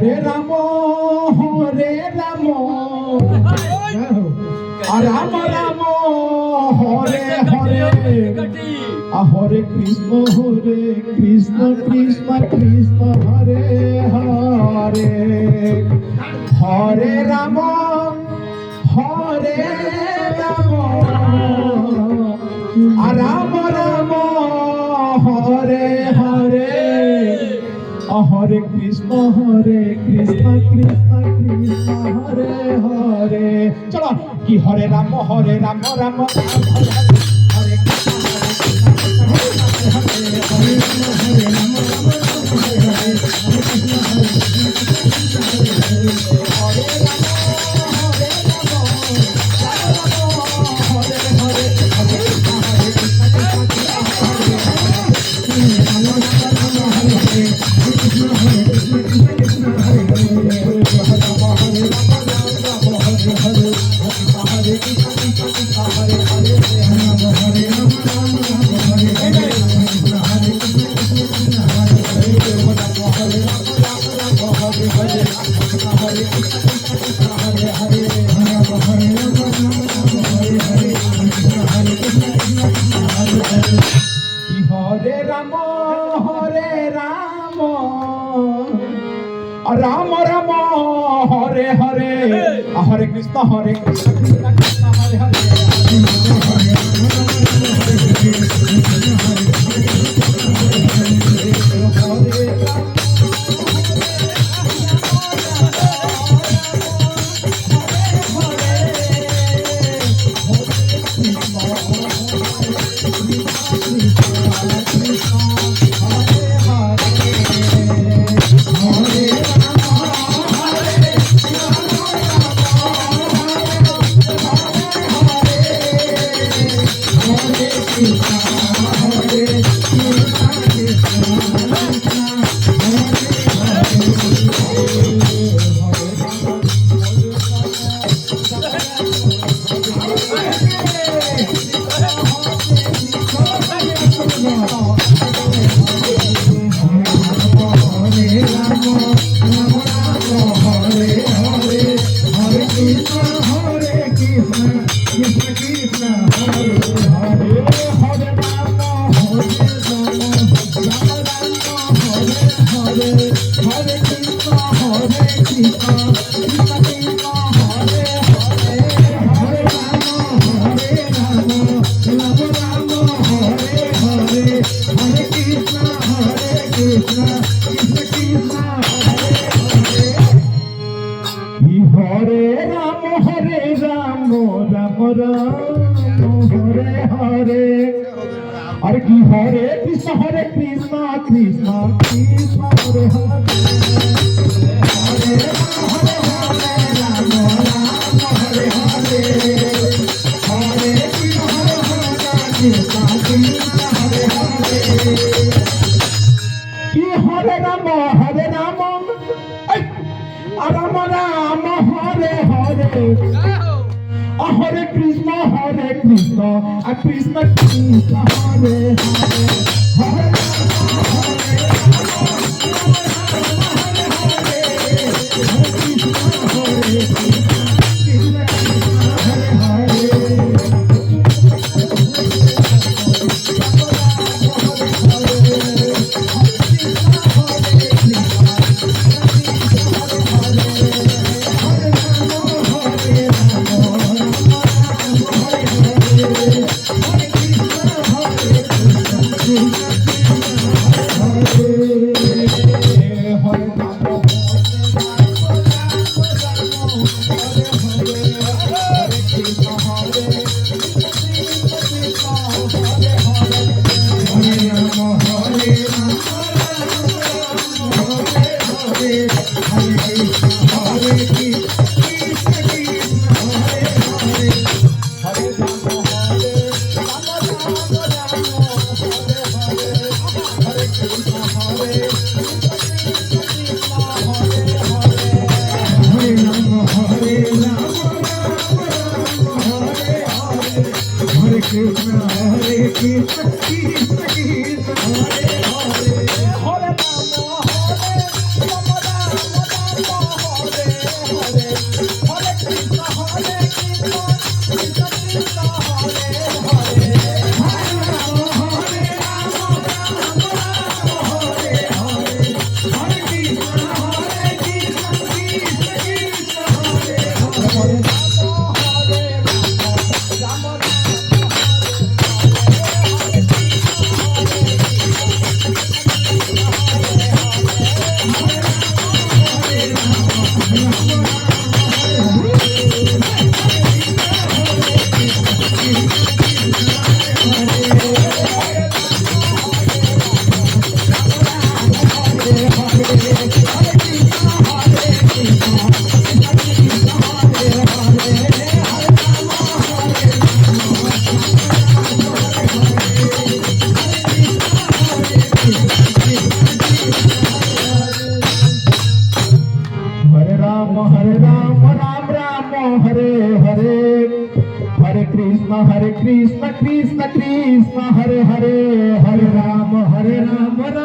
হরে রাম রাম রাম হরে হরে হরে কৃষ্ণ কৃষ্ণ কৃষ্ণ হরে হরে হরে রাম রাম রাম হরে হরে হরে কৃষ্ণ কৃষ্ণ কৃষ্ণ হরে হরে। চলো কি হরে রাম রাম রাম হরে কৃষ্ণ হরে হরে হরে রাম राम राम हरे हरे हरे कृष्ण कृष्ण कृष्ण हरे हरे हरे की हरे कृष्ण कृष्ण कृष्ण हरे हरे हरे राम हरे हरे हरे कृष्ण हरे हरे की हरे राम राम राम हरे हरे हरे कृष्ण कृष्ण कृष्ण हरे हरे রাম রাম রাম হরে হরে হরে কৃষ্ণ কৃষ্ণ কৃষ্ণ হরে হরে হরে রাম রাম